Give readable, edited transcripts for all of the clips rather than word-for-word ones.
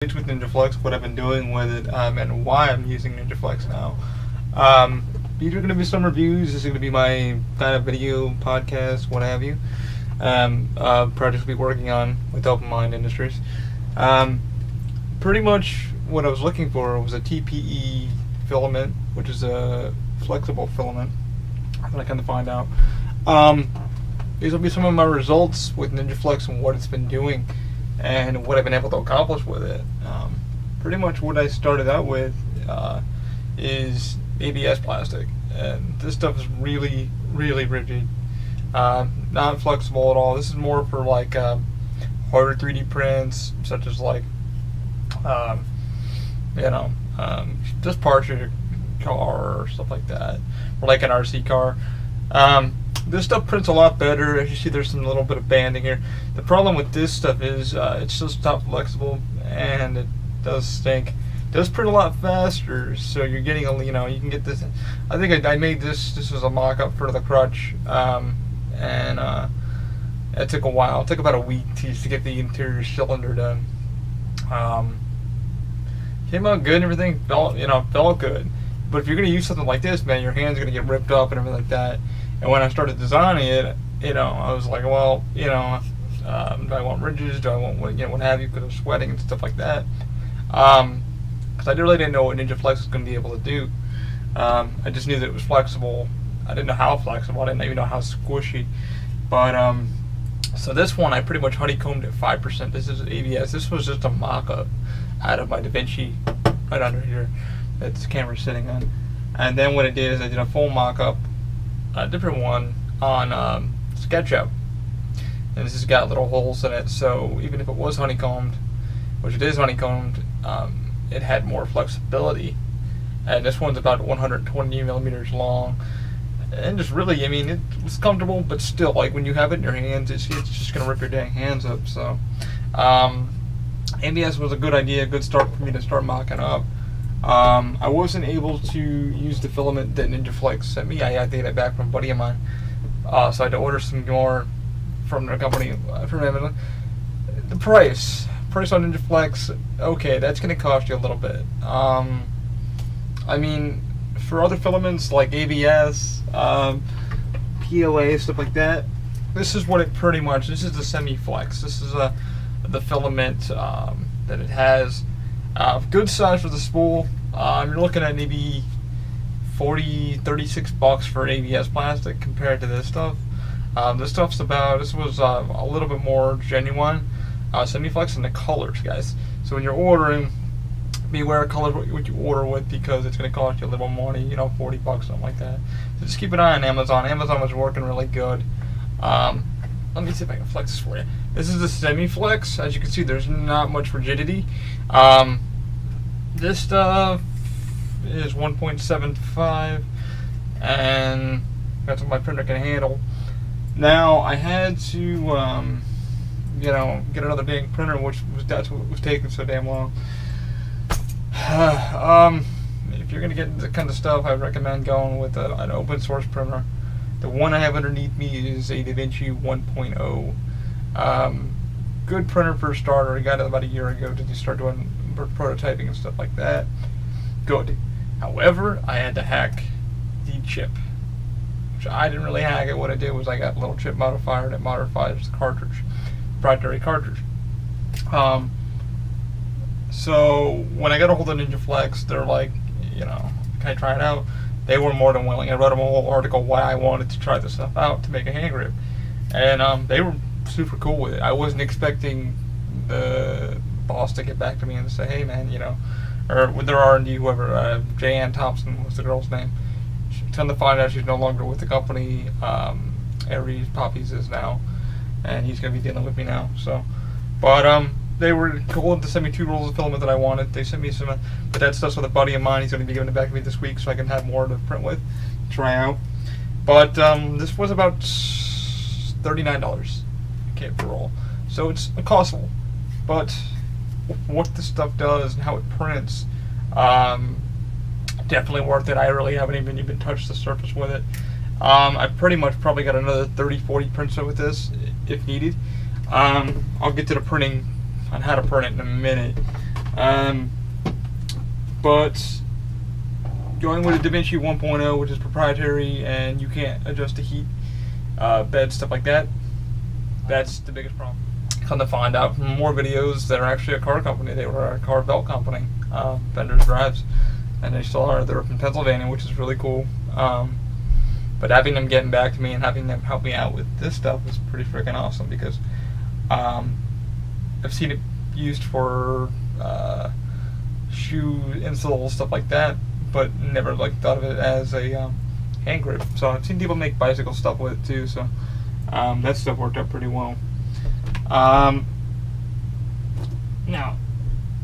with NinjaFlex, what I've been doing with it, and why I'm using NinjaFlex now. These are going to be some reviews. This is going to be my kind of video podcast, what have you. Projects we'll be working on with Open Mind Industries. Pretty much what I was looking for was a TPE filament, which is a flexible filament that I kind of find out. These will be some of my results with NinjaFlex and what it's been doing and what I've been able to accomplish with it. Pretty much what I started out with is ABS plastic, and this stuff is really, really rigid, not flexible at all. This is more for like harder 3D prints, such as like just parts of your car or stuff like that, or like an RC car. This stuff prints a lot better. As you see, there's some little bit of banding here. The problem with this stuff is it's just not flexible, and it does stink. It does print a lot faster, so you're getting you can get this. I think I made this. This was a mock-up for the crutch, and it took a while. It took about a week to get the interior cylinder done. Came out good and everything. Felt good. But if you're gonna use something like this, man, your hands are gonna get ripped up and everything like that. And when I started designing it, I was like, well, do I want ridges? Do I want what have you? Because of sweating and stuff like that. Because I really didn't know what NinjaFlex was going to be able to do. I just knew that it was flexible. I didn't know how flexible. I didn't even know how squishy. But so this one, I pretty much honeycombed at 5%. This is ABS. This was just a mock-up out of my DaVinci right under here that this camera's sitting on. And then what I did is I did a full mock-up, a different one on SketchUp, and this has got little holes in it, so even if it was honeycombed, which it is honeycombed, it had more flexibility. And this one's about 120 millimeters long, and just really, it was comfortable, but still, like when you have it in your hands, it's just gonna rip your dang hands up. So ABS was a good idea, a good start for me to start mocking up. I wasn't able to use the filament that NinjaFlex sent me. I had to get it back from a buddy of mine. So I had to order some more from the company, from Amazon. The price on NinjaFlex, okay, that's going to cost you a little bit. For other filaments like ABS, PLA, stuff like that, this is what it pretty much, this is the semi-flex. This is the filament that it has. Good size for the spool. You're looking at maybe $36 for ABS plastic compared to this stuff. This was a little bit more genuine semi-flex in the colors, guys. So when you're ordering, beware of colors what you order with, because it's going to cost you a little money, $40, something like that. So just keep an eye on Amazon. Amazon was working really good. Let me see if I can flex this for you. This is the semi-flex. As you can see, there's not much rigidity. This stuff is 1.75, and that's what my printer can handle. Now I had to, get another dang printer, that's what was taking so damn long. If you're gonna get into the kind of stuff, I recommend going with an open source printer. The one I have underneath me is a DaVinci 1.0. Good printer for a starter. I got it about a year ago to start doing prototyping and stuff like that. Good. However, I had to hack the chip, which I didn't really hack it. What I did was I got a little chip modifier, and it modifies the cartridge, proprietary cartridge. So when I got a hold of NinjaFlex, they're like, can I try it out? They were more than willing. I wrote them a whole article why I wanted to try this stuff out to make a hand grip, and they were super cool with it. I wasn't expecting the boss to get back to me and say, hey man, or with their R&D, whoever, Jan Thompson was the girl's name. Come to find out she's no longer with the company. Aries Poppies is now, and he's going to be dealing with me now. So, but they were cool to send me 2 rolls of filament that I wanted. They sent me some, but that stuff's with a buddy of mine. He's going to be giving it back to me this week, so I can have more to print with, try out. But this was about $39 a roll, so it's costly. But what this stuff does and how it prints, definitely worth it. I really haven't even touched the surface with it. I pretty much probably got another 30-40 prints with this if needed. I'll get to the printing on how to print it in a minute. But going with a DaVinci 1.0, which is proprietary, and you can't adjust the heat, bed, stuff like that, that's the biggest problem. Come to find out from more videos, they're actually a car company. They were a car belt company, Vendors Drives, and they still are. They're up in Pennsylvania, which is really cool. But having them getting back to me and having them help me out with this stuff is pretty freaking awesome, because I've seen it used for shoe insoles, stuff like that, but never thought of it as a hand grip. So I've seen people make bicycle stuff with it too, so that stuff worked out pretty well. Now,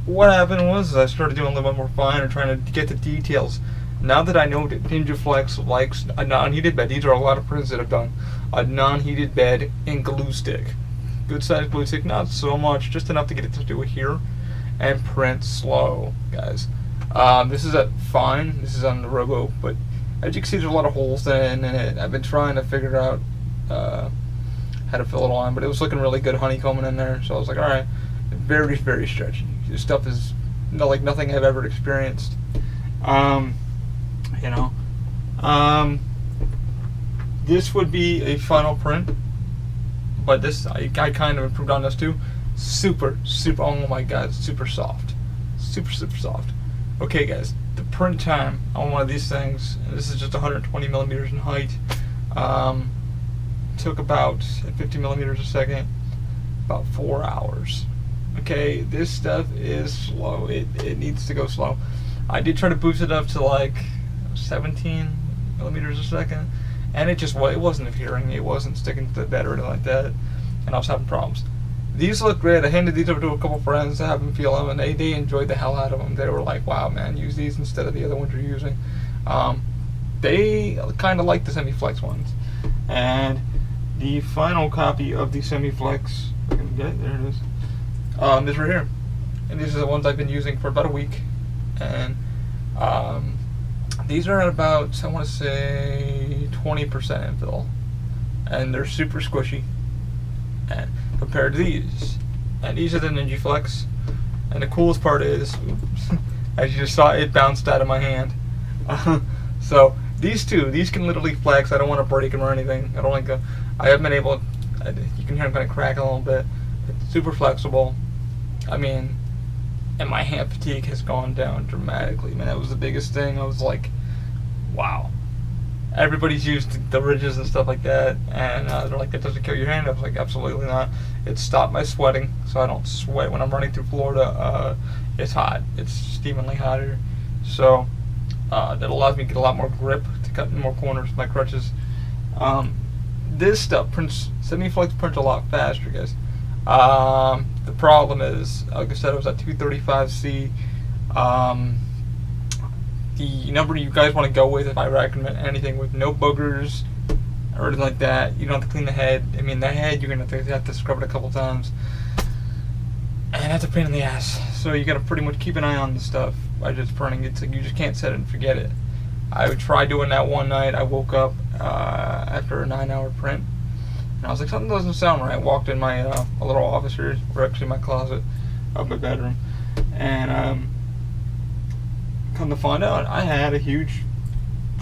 what happened was I started doing a little bit more fine and trying to get the details. Now that I know that Ninja Flex likes a non-heated bed, these are a lot of prints that I've done. A non-heated bed and glue stick. Good size glue stick, not so much, just enough to get it to do it here. And print slow, guys. This is at fine, this is on the Robo, but as you can see, there's a lot of holes in it. I've been trying to figure out how to fill it on, but it was looking really good honeycombing in there, so I was like, alright, very, very stretchy. This stuff is like nothing I've ever experienced. This would be a final print, but this, I kind of improved on this too. Super, oh my god, super soft. Super soft. Okay guys, the print time on one of these things, and this is just 120 millimeters in height, took about 50 millimeters a second, about 4 hours. Okay, this stuff is slow. It needs to go slow. I did try to boost it up to like 17 millimeters a second, and it wasn't adhering. It wasn't sticking to the bed or anything like that, and I was having problems. These look great. I handed these over to a couple friends to have them feel them, and they enjoyed the hell out of them. They were like, wow man, use these instead of the other ones you're using. They kind of like the Semi-Flex ones. And the final copy of the Semi-Flex, if I can get it, there it is, is right here. And these are the ones I've been using for about a week. And these are at about, I want to say, 20% infill. And they're super squishy. And compared to these. And these are the Ninja Flex. And the coolest part is, oops, as you just saw, it bounced out of my hand. So these can literally flex. I don't want to break them or anything. I haven't been able to, you can hear them kind of crack a little bit. It's super flexible. I mean, and my hand fatigue has gone down dramatically. Man, that was the biggest thing. I was like, wow. Everybody's used the ridges and stuff like that, and they're like, that doesn't kill your hand. I was like, absolutely not. It stopped my sweating, so I don't sweat when I'm running through Florida. It's hot. It's steamingly hot here. So that allows me to get a lot more grip to cut in more corners with my crutches. This stuff prints, Semi-Flex prints a lot faster, guys. The problem is, like I said, it was at 235C. The number you guys want to go with, if I recommend anything with no boogers or anything like that, you don't have to clean the head. I mean, the head, you're going to have to scrub it a couple times. And that's a pain in the ass. So you got to pretty much keep an eye on the stuff by just printing. It's like you just can't set it and forget it. I would try doing that one night. I woke up after a 9-hour print, and I was like, something doesn't sound right. I walked in my a little office here, or actually my closet of my bedroom, and come to find out, I had a huge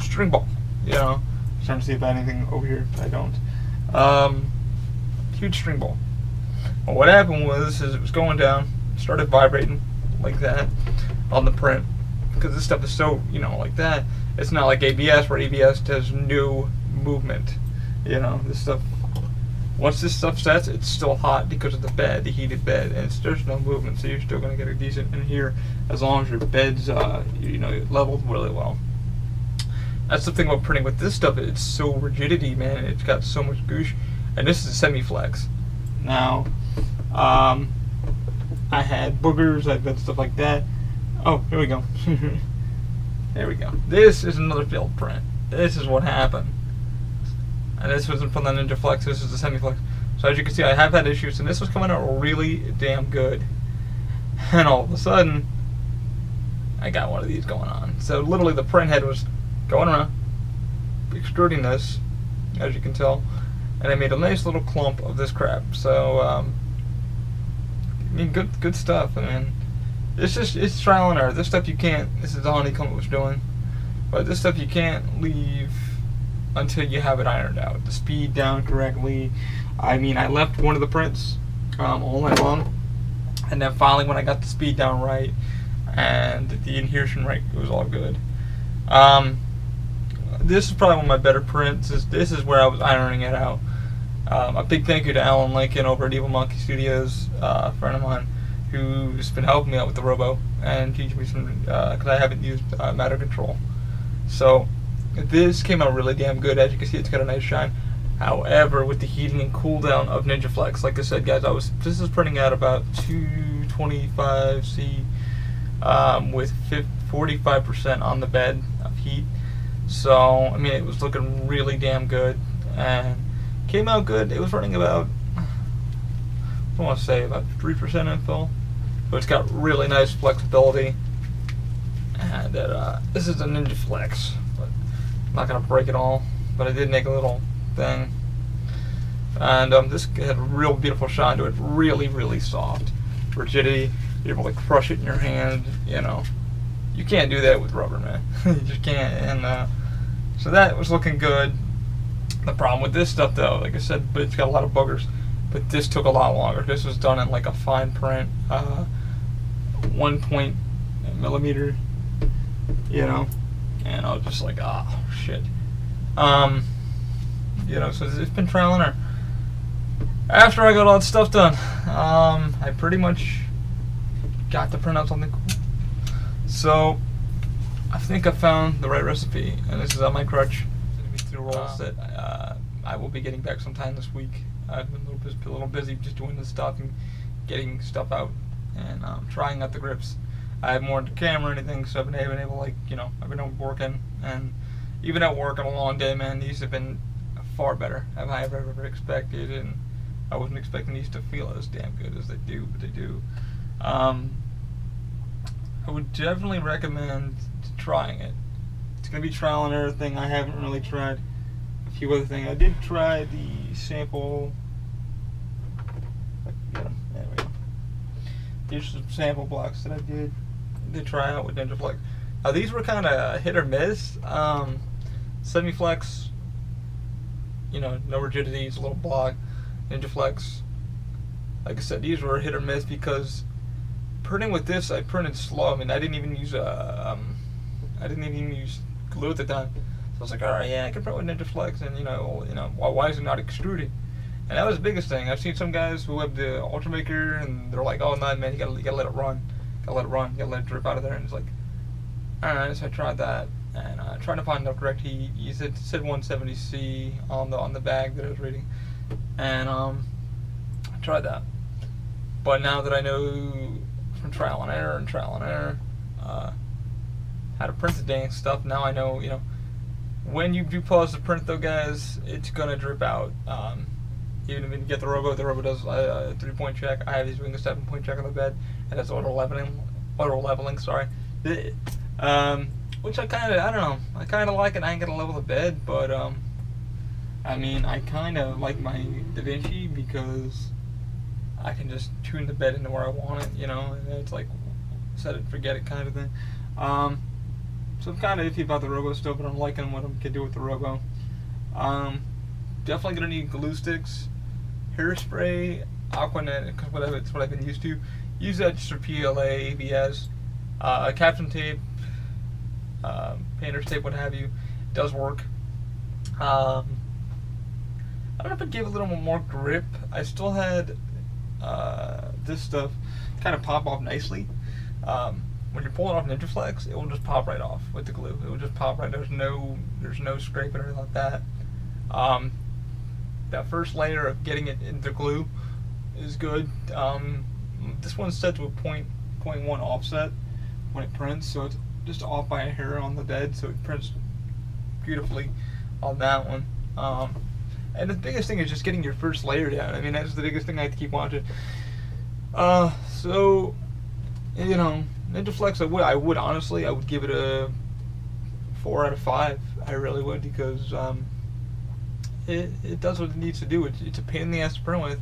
string ball. You know, I'm trying to see if I have anything over here. I don't. Huge string ball. Well, what happened was, it was going down, started vibrating like that on the print, because this stuff is so, like that. It's not like ABS, where ABS does new movement. This stuff, once this stuff sets, it's still hot because of the bed, the heated bed, and there's no movement, so you're still going to get a decent in here as long as your bed's, leveled really well. That's the thing about printing with this stuff. It's so rigidity, man. It's got so much goosh, and this is a Semi-Flex. Now, I had boogers, I've got stuff like that. Oh, here we go. There we go. This is another failed print. This is what happened. And this wasn't from the Ninja Flex, this is the Semi-Flex. So as you can see, I have had issues, and this was coming out really damn good. And all of a sudden, I got one of these going on. So literally the print head was going around, extruding this, as you can tell, and I made a nice little clump of this crap. So, I mean, good stuff. I mean, it's trial and error. This stuff you can't. This is the honeycomb was doing, but this stuff you can't leave until you have it ironed out. The speed down correctly. I mean, I left one of the prints all night long, and then finally when I got the speed down right and the adhesion right, it was all good. This is probably one of my better prints. This is where I was ironing it out. A big thank you to Alan Lincoln over at Evil Monkey Studios, a friend of mine, who's been helping me out with the Robo and teaching me some, because I haven't used matter control. So this came out really damn good. As you can see, it's got a nice shine. However, with the heating and cool down of Ninja Flex, like I said, guys, this is printing out about 225C with 45% on the bed of heat. So I mean, it was looking really damn good and came out good. It was running about, I want to say about 3% infill, but it's got really nice flexibility. And this is a Ninja Flex, but I'm not gonna break it all. But I did make a little thing, and this had a real beautiful shine to it. Really, really soft, rigidity. You're able to crush it in your hand. You know, you can't do that with rubber, man. You just can't. And so that was looking good. The problem with this stuff, though, like I said, but it's got a lot of boogers. But this took a lot longer. This was done in like a fine print, 1 millimeter, you know. And I was just like, oh shit. You know, so it's been trial and error. After I got all that stuff done, I pretty much got to print out something cool. So I think I found the right recipe, and this is on my crutch. Through rolls that I will be getting back sometime this week. I've been a little busy just doing this stuff and getting stuff out and trying out the grips. I have more on the camera or anything, so I've been able, like, you know, I've been working, and even at work on a long day, man, these have been far better than I ever expected, and I wasn't expecting these to feel as damn good as they do, but they do. I would definitely recommend trying it. It's going to be trial and error thing. I haven't really tried a few other things. I did try the sample. There we go. These are some sample blocks that I did try out with Ninja Flex. Now these were kind of hit or miss. Semi-Flex, you know, no rigidity, it's a little block. Ninja Flex, like I said, these were hit or miss because printing with this, I printed slow. I mean, I didn't even use glue at the time. So I was like, all right, yeah, I can print with Ninja Flex, and you know, why is it not extruding? And that was the biggest thing. I've seen some guys who have the Ultramaker, and they're like, oh no, man, you gotta let it run, you gotta let it drip out of there. And it's like, all right, so I tried that, and trying to find the correct heat. You said 170C on the bag that I was reading, and I tried that. But now that I know from trial and error, how to print the dang stuff, now I know, you know, when you do pause the print though, guys, it's gonna drip out. Even if you get the Robo does a 3-point check. I have these doing a 7-point check on the bed, and it's auto leveling. Sorry, which I don't know. I kind of like it. I ain't gonna level the bed, but I mean, I kind of like my DaVinci because I can just tune the bed into where I want it, you know, and it's like set it, forget it kind of thing. So I'm kind of iffy about the Robo still, but I'm liking what I can do with the Robo. Definitely gonna need glue sticks, hairspray, Aquanet, because it's what I've been used to. Use that just for PLA, ABS, caption tape, painter's tape, what have you. It does work. I don't know if it gave a little more grip. I still had this stuff kind of pop off nicely. When you're pulling off Ninja Flex, it will just pop right off with the glue. It will just pop right. There's no scraping or anything like that. That first layer of getting it into glue is good. This one's set to a 0.1 offset when it prints, so it's just off by a hair on the bed, so it prints beautifully on that one. And the biggest thing is just getting your first layer down. I mean, that's the biggest thing I have to keep watching. So, you know, Ninja Flex, I would honestly, I would give it a 4 out of 5. I really would, because it does what it needs to do. It's a pain in the ass to print with,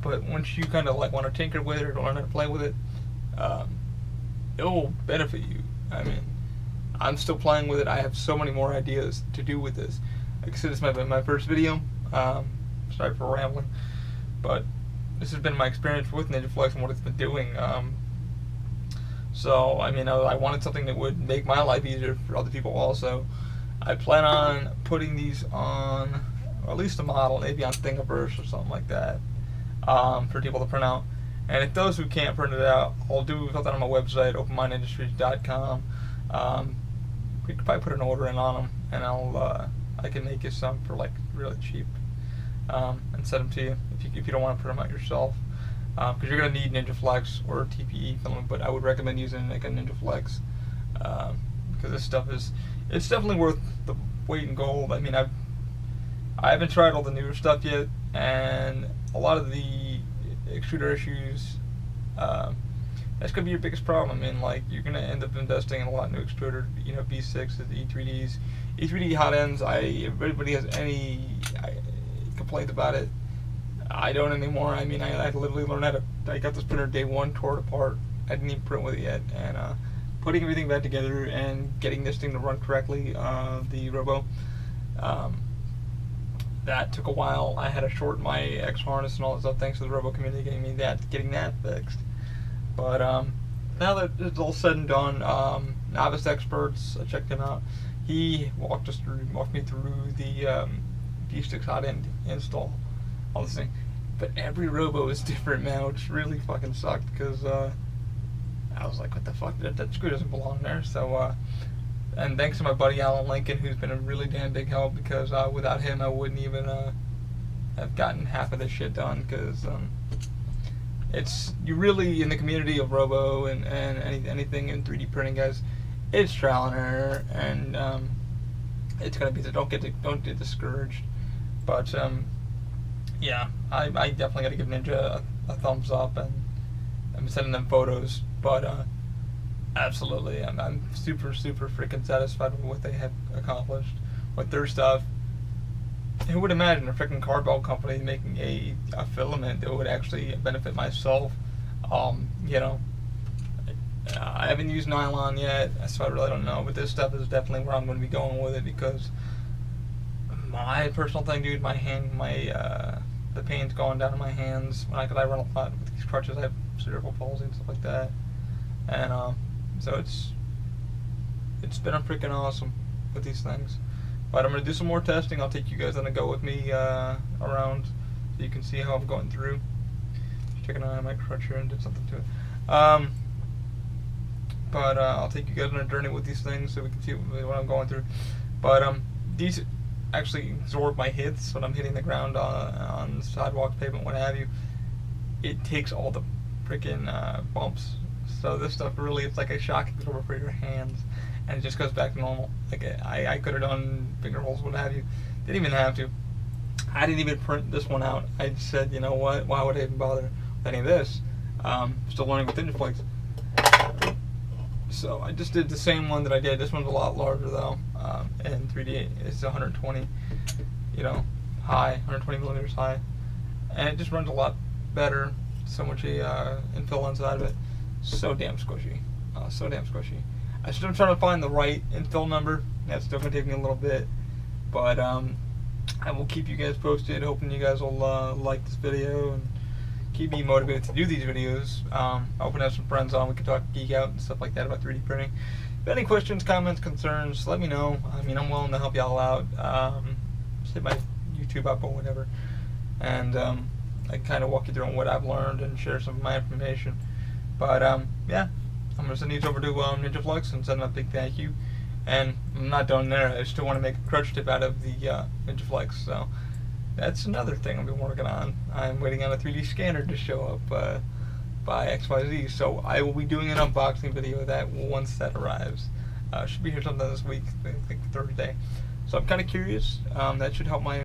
but once you kind of like want to tinker with it or learn how to play with it, it will benefit you. I mean, I'm still playing with it. I have so many more ideas to do with this. Like I said, this is my first video. Sorry for rambling, but this has been my experience with NinjaFlex and what it's been doing. So, I mean, I wanted something that would make my life easier for other people also. I plan on putting these on, or at least a model, maybe on Thingiverse or something like that, for people to print out. And if those who can't print it out, I'll do something on my website, openmindindustries.com. We could probably put an order in on them, and I can make you some for like really cheap, and send them to you if you don't want to print them out yourself. Because you're going to need NinjaFlex or TPE filament, but I would recommend using like a NinjaFlex, because this stuff it's definitely worth the weight in gold. I mean, I haven't tried all the newer stuff yet, and a lot of the extruder issues, that's going to be your biggest problem. I mean, like, you're going to end up investing in a lot of new extruder, V6s, E3Ds. E3D hot ends, if everybody has any complaints about it, I don't anymore. I mean, I literally learned how to, I got this printer day one, tore it apart. I didn't even print with it yet. And putting everything back together and getting this thing to run correctly, the Robo, that took a while. I had to short my X harness and all that stuff thanks to the Robo community getting that fixed. But now that it's all said and done, Novice Experts, I checked him out. He walked me through the V6 hot end install, all this thing. But every Robo is different, man, which really fucking sucked, because I was like, what the fuck, that screw doesn't belong there. So and thanks to my buddy Alan Lincoln, who's been a really damn big help, because without him I wouldn't even have gotten half of this shit done, because it's, you really, in the community of Robo and anything in 3D printing, guys, it's trial and error, and it's gonna be, don't get discouraged. But yeah, I definitely got to give Ninja a thumbs up, and I'm sending them photos. But absolutely, I'm super freaking satisfied with what they have accomplished with their stuff. Who would imagine a freaking carbell company making a filament that would actually benefit myself? I haven't used nylon yet, so I really don't know. But this stuff is definitely where I'm going to be going with it, because my personal thing, dude, the pain's going down in my hands when I run a lot with these crutches. I have cerebral palsy and stuff like that, and so it's been a freaking awesome with these things. But I'm gonna do some more testing. I'll take you guys on a go with me around, so you can see how I'm going through. Just took an eye on my crutch here and did something to it. But I'll take you guys on a journey with these things, so we can see what I'm going through. But these actually absorb my hits when I'm hitting the ground on sidewalks, pavement, what have you. It takes all the freaking bumps. So this stuff really, it's like a shock absorber for your hands, and it just goes back to normal. Like, I could have done finger holes, what have you. Didn't even have to. I didn't even print this one out. I just said, you know what? Why would I even bother with any of this? Still learning with NinjaFlex. So I just did the same one that I did. This one's a lot larger though, and 3D it's 120, high, 120 millimeters high, and it just runs a lot better. So much infill inside of it. So damn squishy, so damn squishy. I'm still trying to find the right infill number. That's still gonna take me a little bit, but I will keep you guys posted. Hoping you guys will like this video and keep me motivated to do these videos. I hope to have some friends on. We can talk geek out and stuff like that about 3D printing. If any questions, comments, concerns, let me know. I mean, I'm willing to help y'all out. Just hit my YouTube up or whatever, and I kind of walk you through on what I've learned and share some of my information. But yeah, I'm gonna send these over to NinjaFlex and send them a big thank you. And I'm not done there. I still want to make a crutch tip out of the NinjaFlex. So that's another thing I've been working on. I'm waiting on a 3D scanner to show up by XYZ. So I will be doing an unboxing video of that once that arrives. Should be here sometime this week, I think Thursday. So I'm kind of curious. That should help my